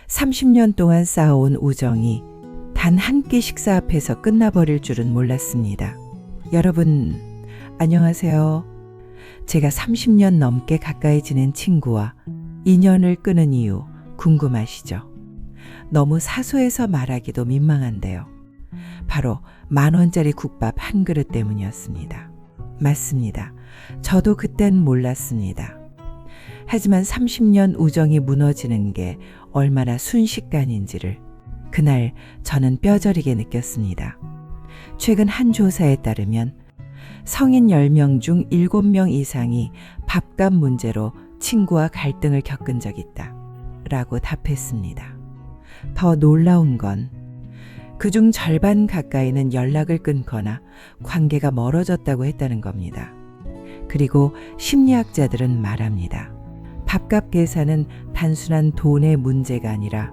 30년 동안 쌓아온 우정이 단 한 끼 식사 앞에서 끝나버릴 줄은 몰랐습니다. 여러분, 안녕하세요. 제가 30년 넘게 가까이 지낸 친구와 인연을 끊은 이유 궁금하시죠? 너무 사소해서 말하기도 민망한데요. 바로 10,000원짜리 국밥 한 그릇 때문이었습니다. 맞습니다. 저도 그땐 몰랐습니다. 하지만 30년 우정이 무너지는 게 얼마나 순식간인지를 그날 저는 뼈저리게 느꼈습니다. 최근 한 조사에 따르면 성인 10명 중 7명 이상이 밥값 문제로 친구와 갈등을 겪은 적 있다 라고 답했습니다. 더 놀라운 건 그중 절반 가까이는 연락을 끊거나 관계가 멀어졌다고 했다는 겁니다. 그리고 심리학자들은 말합니다. 밥값 계산은 단순한 돈의 문제가 아니라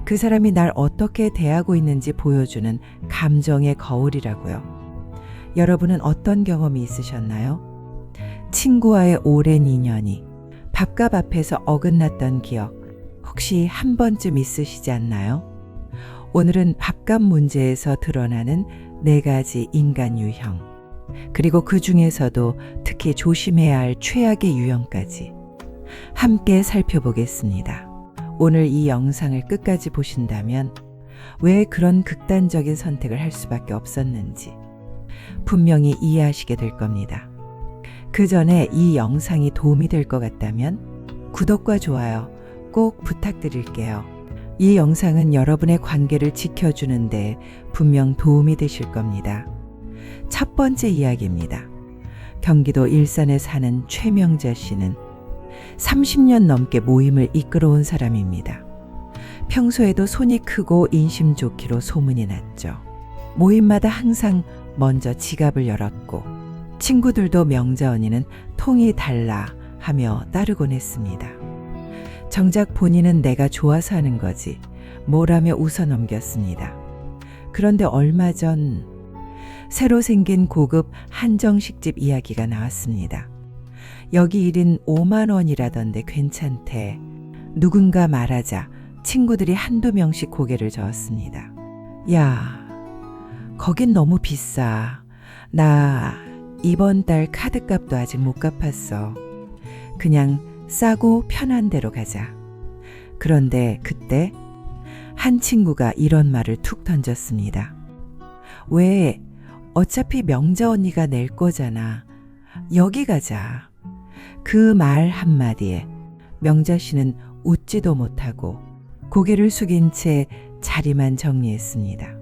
그 사람이 날 어떻게 대하고 있는지 보여주는 감정의 거울이라고요. 여러분은 어떤 경험이 있으셨나요? 친구와의 오랜 인연이 밥값 앞에서 어긋났던 기억 혹시 한 번쯤 있으시지 않나요? 오늘은 밥값 문제에서 드러나는 4가지 인간 유형, 그리고 그 중에서도 특히 조심해야 할 최악의 유형까지 함께 살펴보겠습니다. 오늘 이 영상을 끝까지 보신다면 왜 그런 극단적인 선택을 할 수밖에 없었는지 분명히 이해하시게 될 겁니다. 그 전에 이 영상이 도움이 될 것 같다면 구독과 좋아요 꼭 부탁드릴게요. 이 영상은 여러분의 관계를 지켜주는데 분명 도움이 되실 겁니다. 첫 번째 이야기입니다. 경기도 일산에 사는 최명자 씨는 30년 넘게 모임을 이끌어온 사람입니다. 평소에도 손이 크고 인심 좋기로 소문이 났죠. 모임마다 항상 먼저 지갑을 열었고 친구들도 명자 언니는 통이 달라 하며 따르곤 했습니다. 정작 본인은 내가 좋아서 하는 거지 뭐라며 웃어 넘겼습니다. 그런데 얼마 전 새로 생긴 고급 한정식집 이야기가 나왔습니다. 여기 1인 5만 원이라던데 괜찮대. 누군가 말하자 친구들이 한두 명씩 고개를 저었습니다. 야, 거긴 너무 비싸. 나 이번 달 카드값도 아직 못 갚았어. 그냥 싸고 편한 데로 가자. 그런데 그때 한 친구가 이런 말을 툭 던졌습니다. 왜? 어차피 명자 언니가 낼 거잖아. 여기 가자. 그 말 한마디에 명자 씨는 웃지도 못하고 고개를 숙인 채 자리만 정리했습니다.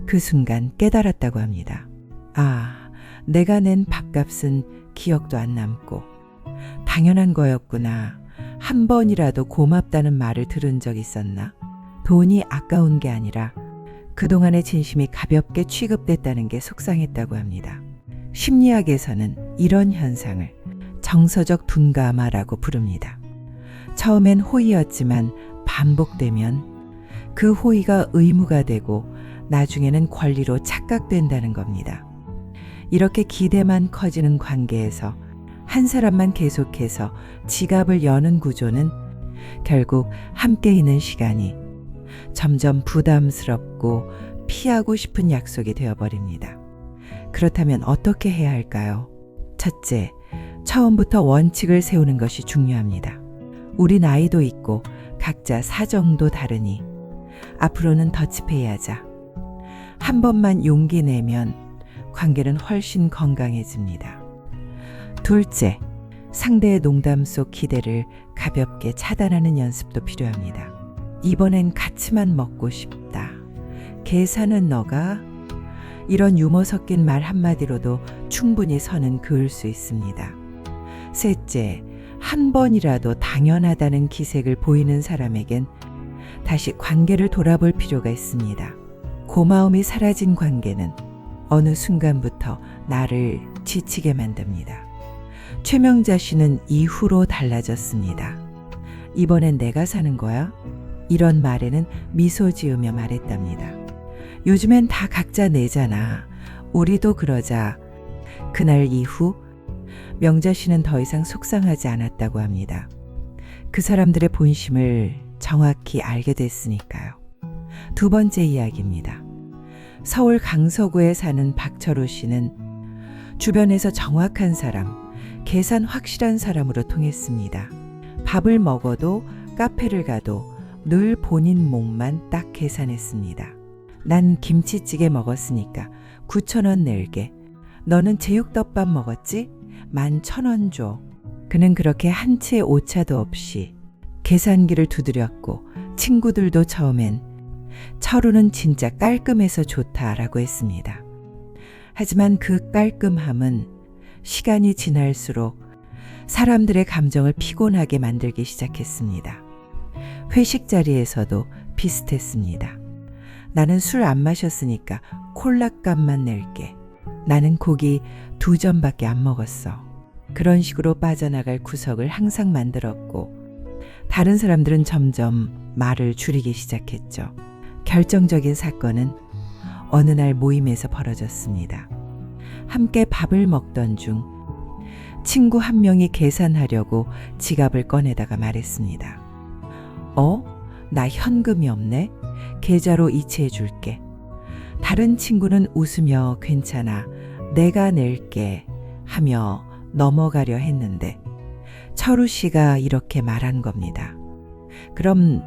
그 순간 깨달았다고 합니다. 아, 내가 낸 밥값은 기억도 안 남고 당연한 거였구나. 한 번이라도 고맙다는 말을 들은 적 있었나? 돈이 아까운 게 아니라 그동안의 진심이 가볍게 취급됐다는 게 속상했다고 합니다. 심리학에서는 이런 현상을 정서적 둔감화라고 부릅니다. 처음엔 호의였지만 반복되면 그 호의가 의무가 되고 나중에는 권리로 착각된다는 겁니다. 이렇게 기대만 커지는 관계에서 한 사람만 계속해서 지갑을 여는 구조는 결국 함께 있는 시간이 점점 부담스럽고 피하고 싶은 약속이 되어버립니다. 그렇다면 어떻게 해야 할까요? 첫째, 처음부터 원칙을 세우는 것이 중요합니다. 우리 나이도 있고 각자 사정도 다르니 앞으로는 더치페이 하자. 한 번만 용기 내면 관계는 훨씬 건강해집니다. 둘째, 상대의 농담 속 기대를 가볍게 차단하는 연습도 필요합니다. 이번엔 같이만 먹고 싶다. 계산은 너가? 이런 유머 섞인 말 한마디로도 충분히 선은 그을 수 있습니다. 셋째, 한 번이라도 당연하다는 기색을 보이는 사람에겐 다시 관계를 돌아볼 필요가 있습니다. 고마움이 사라진 관계는 어느 순간부터 나를 지치게 만듭니다. 최명자 씨는 이후로 달라졌습니다. 이번엔 내가 사는 거야? 이런 말에는 미소 지으며 말했답니다. 요즘엔 다 각자 내잖아. 우리도 그러자. 그날 이후 명자 씨는 더 이상 속상하지 않았다고 합니다. 그 사람들의 본심을 정확히 알게 됐으니까요. 두 번째 이야기입니다. 서울 강서구에 사는 박철우 씨는 주변에서 정확한 사람, 계산 확실한 사람으로 통했습니다. 밥을 먹어도 카페를 가도 늘 본인 몫만 딱 계산했습니다. 난 김치찌개 먹었으니까 9,000원 낼게. 너는 제육덮밥 먹었지? 11,000원 줘. 그는 그렇게 한 채의 오차도 없이 계산기를 두드렸고 친구들도 처음엔 철우는 진짜 깔끔해서 좋다라고 했습니다. 하지만 그 깔끔함은 시간이 지날수록 사람들의 감정을 피곤하게 만들기 시작했습니다. 회식 자리에서도 비슷했습니다. 나는 술 안 마셨으니까 콜라값만 낼게. 나는 고기 2점밖에 안 먹었어. 그런 식으로 빠져나갈 구석을 항상 만들었고 다른 사람들은 점점 말을 줄이기 시작했죠. 결정적인 사건은 어느 날 모임에서 벌어졌습니다. 함께 밥을 먹던 중 친구 한 명이 계산하려고 지갑을 꺼내다가 말했습니다. 나 현금이 없네. 계좌로 이체해 줄게. 다른 친구는 웃으며 괜찮아. 내가 낼게 하며 넘어가려 했는데 철우 씨가 이렇게 말한 겁니다. 그럼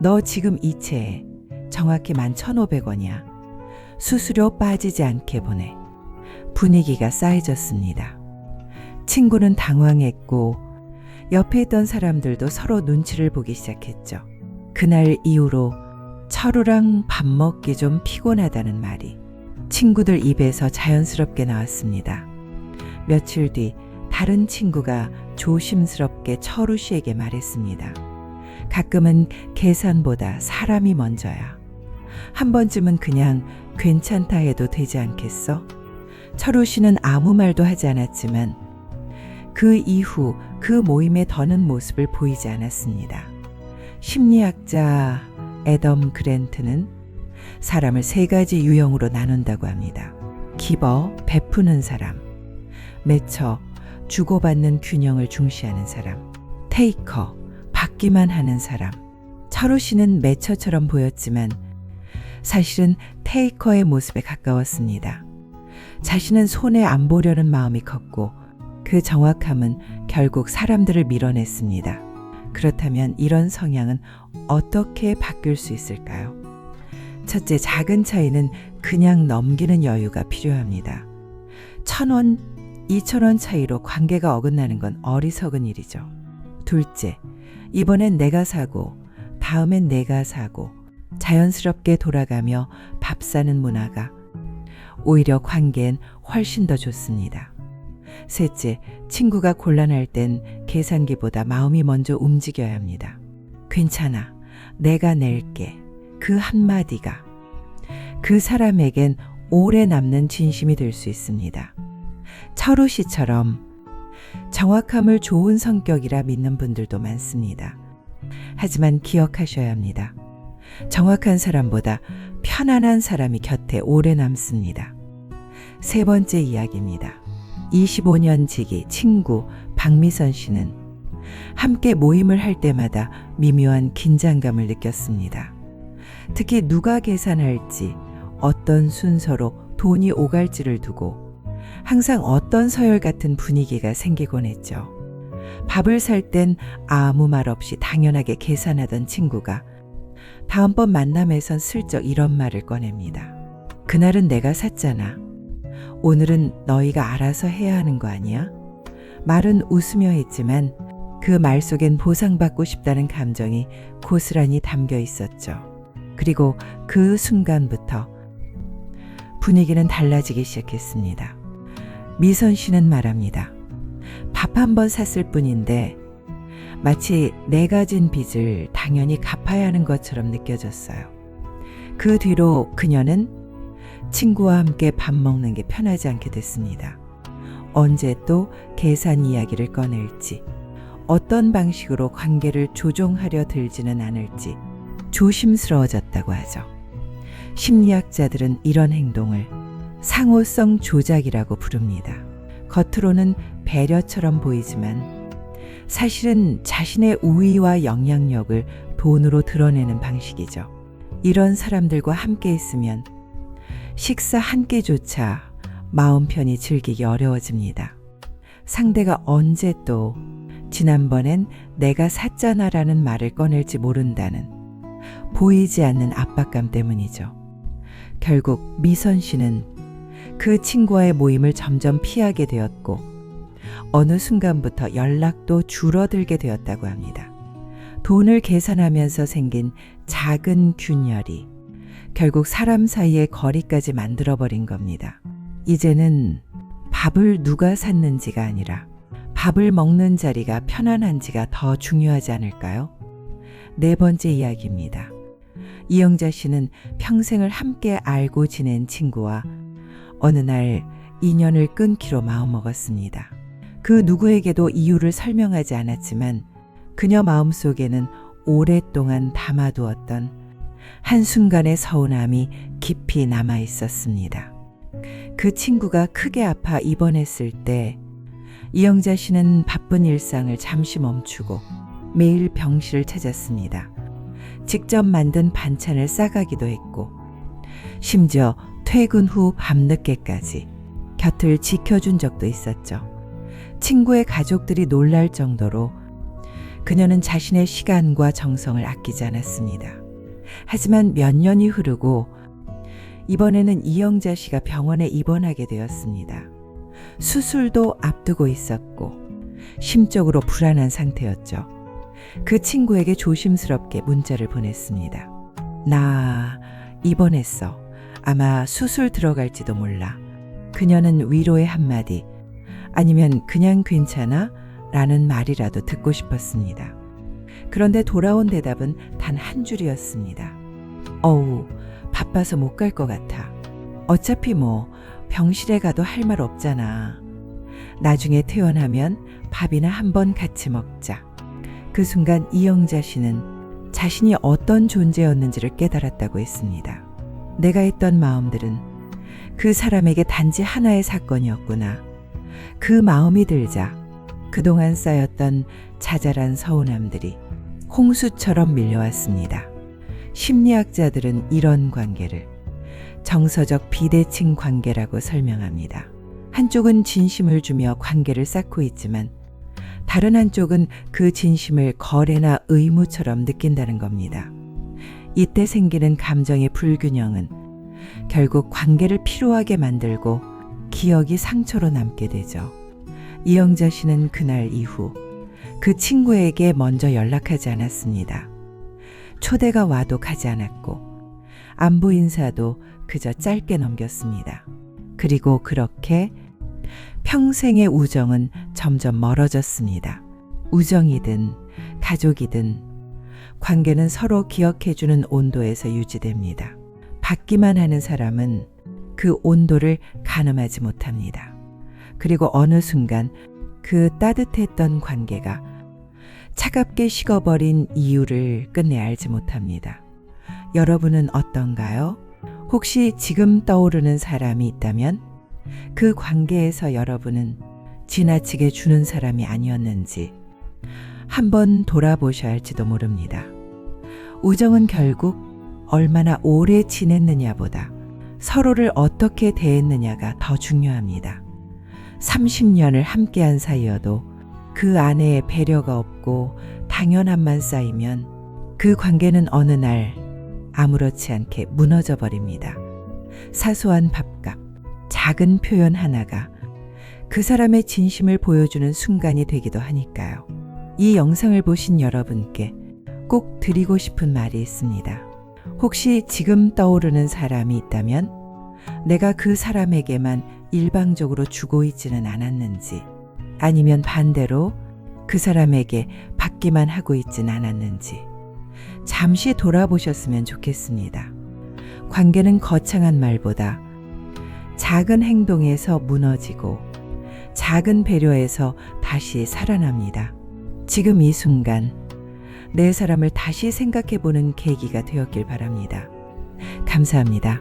너 지금 이체해. 정확히 11,500원이야. 수수료 빠지지 않게 보내. 분위기가 싸해졌습니다. 친구는 당황했고 옆에 있던 사람들도 서로 눈치를 보기 시작했죠. 그날 이후로 철우랑 밥 먹기 좀 피곤하다는 말이 친구들 입에서 자연스럽게 나왔습니다. 며칠 뒤 다른 친구가 조심스럽게 철우 씨에게 말했습니다. 가끔은 계산보다 사람이 먼저야. 한 번쯤은 그냥 괜찮다 해도 되지 않겠어? 철우 씨는 아무 말도 하지 않았지만 그 이후 그 모임에 더는 모습을 보이지 않았습니다. 심리학자 애덤 그랜트는 사람을 3가지 유형으로 나눈다고 합니다. 기버, 베푸는 사람, 매처, 주고받는 균형을 중시하는 사람, 테이커, 받기만 하는 사람. 철우 씨는 매처처럼 보였지만 사실은 테이커의 모습에 가까웠습니다. 자신은 손해 안 보려는 마음이 컸고 그 정확함은 결국 사람들을 밀어냈습니다. 그렇다면 이런 성향은 어떻게 바뀔 수 있을까요? 첫째, 작은 차이는 그냥 넘기는 여유가 필요합니다. 1,000원, 2,000원 차이로 관계가 어긋나는 건 어리석은 일이죠. 둘째, 이번엔 내가 사고 다음엔 내가 사고 자연스럽게 돌아가며 밥 사는 문화가 오히려 관계엔 훨씬 더 좋습니다. 셋째, 친구가 곤란할 땐 계산기보다 마음이 먼저 움직여야 합니다. 괜찮아, 내가 낼게. 그 한마디가 그 사람에겐 오래 남는 진심이 될 수 있습니다. 철우 씨처럼 정확함을 좋은 성격이라 믿는 분들도 많습니다. 하지만 기억하셔야 합니다. 정확한 사람보다 편안한 사람이 곁에 오래 남습니다. 세 번째 이야기입니다. 25년 지기 친구 박미선 씨는 함께 모임을 할 때마다 미묘한 긴장감을 느꼈습니다. 특히 누가 계산할지, 어떤 순서로 돈이 오갈지를 두고 항상 어떤 서열 같은 분위기가 생기곤 했죠. 밥을 살 땐 아무 말 없이 당연하게 계산하던 친구가 다음번 만남에선 슬쩍 이런 말을 꺼냅니다. 그날은 내가 샀잖아. 오늘은 너희가 알아서 해야 하는 거 아니야? 말은 웃으며 했지만 그 말 속엔 보상받고 싶다는 감정이 고스란히 담겨 있었죠. 그리고 그 순간부터 분위기는 달라지기 시작했습니다. 미선 씨는 말합니다. 밥 한 번 샀을 뿐인데 마치 내가 진 빚을 당연히 갚아야 하는 것처럼 느껴졌어요. 그 뒤로 그녀는 친구와 함께 밥 먹는 게 편하지 않게 됐습니다. 언제 또 계산 이야기를 꺼낼지, 어떤 방식으로 관계를 조종하려 들지는 않을지 조심스러워졌다고 하죠. 심리학자들은 이런 행동을 상호성 조작이라고 부릅니다. 겉으로는 배려처럼 보이지만 사실은 자신의 우위와 영향력을 돈으로 드러내는 방식이죠. 이런 사람들과 함께 있으면 식사 한 끼조차 마음 편히 즐기기 어려워집니다. 상대가 언제 또 지난번엔 내가 샀잖아라는 말을 꺼낼지 모른다는 보이지 않는 압박감 때문이죠. 결국 미선 씨는 그 친구와의 모임을 점점 피하게 되었고 어느 순간부터 연락도 줄어들게 되었다고 합니다. 돈을 계산하면서 생긴 작은 균열이 결국 사람 사이의 거리까지 만들어버린 겁니다. 이제는 밥을 누가 샀는지가 아니라 밥을 먹는 자리가 편안한지가 더 중요하지 않을까요? 네 번째 이야기입니다. 이영자 씨는 평생을 함께 알고 지낸 친구와 어느 날 인연을 끊기로 마음먹었습니다. 그 누구에게도 이유를 설명하지 않았지만 그녀 마음속에는 오랫동안 담아두었던 한순간의 서운함이 깊이 남아 있었습니다. 그 친구가 크게 아파 입원했을 때 이영자 씨는 바쁜 일상을 잠시 멈추고 매일 병실을 찾았습니다. 직접 만든 반찬을 싸가기도 했고 심지어 퇴근 후 밤늦게까지 곁을 지켜준 적도 있었죠. 친구의 가족들이 놀랄 정도로 그녀는 자신의 시간과 정성을 아끼지 않았습니다. 하지만 몇 년이 흐르고 이번에는 이영자 씨가 병원에 입원하게 되었습니다. 수술도 앞두고 있었고 심적으로 불안한 상태였죠. 그 친구에게 조심스럽게 문자를 보냈습니다. 나 입원했어. 아마 수술 들어갈지도 몰라. 그녀는 위로의 한마디 아니면 그냥 괜찮아? 라는 말이라도 듣고 싶었습니다. 그런데 돌아온 대답은 단 한 줄이었습니다. 어우, 바빠서 못 갈 것 같아. 어차피 뭐 병실에 가도 할 말 없잖아. 나중에 퇴원하면 밥이나 한번 같이 먹자. 그 순간 이영자 씨는 자신이 어떤 존재였는지를 깨달았다고 했습니다. 내가 했던 마음들은 그 사람에게 단지 하나의 사건이었구나. 그 마음이 들자 그동안 쌓였던 자잘한 서운함들이 홍수처럼 밀려왔습니다. 심리학자들은 이런 관계를 정서적 비대칭 관계라고 설명합니다. 한쪽은 진심을 주며 관계를 쌓고 있지만 다른 한쪽은 그 진심을 거래나 의무처럼 느낀다는 겁니다. 이때 생기는 감정의 불균형은 결국 관계를 피로하게 만들고 기억이 상처로 남게 되죠. 이영자 씨는 그날 이후 그 친구에게 먼저 연락하지 않았습니다. 초대가 와도 가지 않았고 안부 인사도 그저 짧게 넘겼습니다. 그리고 그렇게 평생의 우정은 점점 멀어졌습니다. 우정이든 가족이든 관계는 서로 기억해주는 온도에서 유지됩니다. 받기만 하는 사람은 그 온도를 가늠하지 못합니다. 그리고 어느 순간 그 따뜻했던 관계가 차갑게 식어버린 이유를 끝내 알지 못합니다. 여러분은 어떤가요? 혹시 지금 떠오르는 사람이 있다면 그 관계에서 여러분은 지나치게 주는 사람이 아니었는지 한번 돌아보셔야 할지도 모릅니다. 우정은 결국 얼마나 오래 지냈느냐보다 서로를 어떻게 대했느냐가 더 중요합니다. 30년을 함께한 사이여도 그 안에 배려가 없고 당연함만 쌓이면 그 관계는 어느 날 아무렇지 않게 무너져 버립니다. 사소한 밥값, 작은 표현 하나가 그 사람의 진심을 보여주는 순간이 되기도 하니까요. 이 영상을 보신 여러분께 꼭 드리고 싶은 말이 있습니다. 혹시 지금 떠오르는 사람이 있다면 내가 그 사람에게만 일방적으로 주고 있지는 않았는지, 아니면 반대로 그 사람에게 받기만 하고 있진 않았는지 잠시 돌아보셨으면 좋겠습니다. 관계는 거창한 말보다 작은 행동에서 무너지고 작은 배려에서 다시 살아납니다. 지금 이 순간 내 사람을 다시 생각해보는 계기가 되었길 바랍니다. 감사합니다.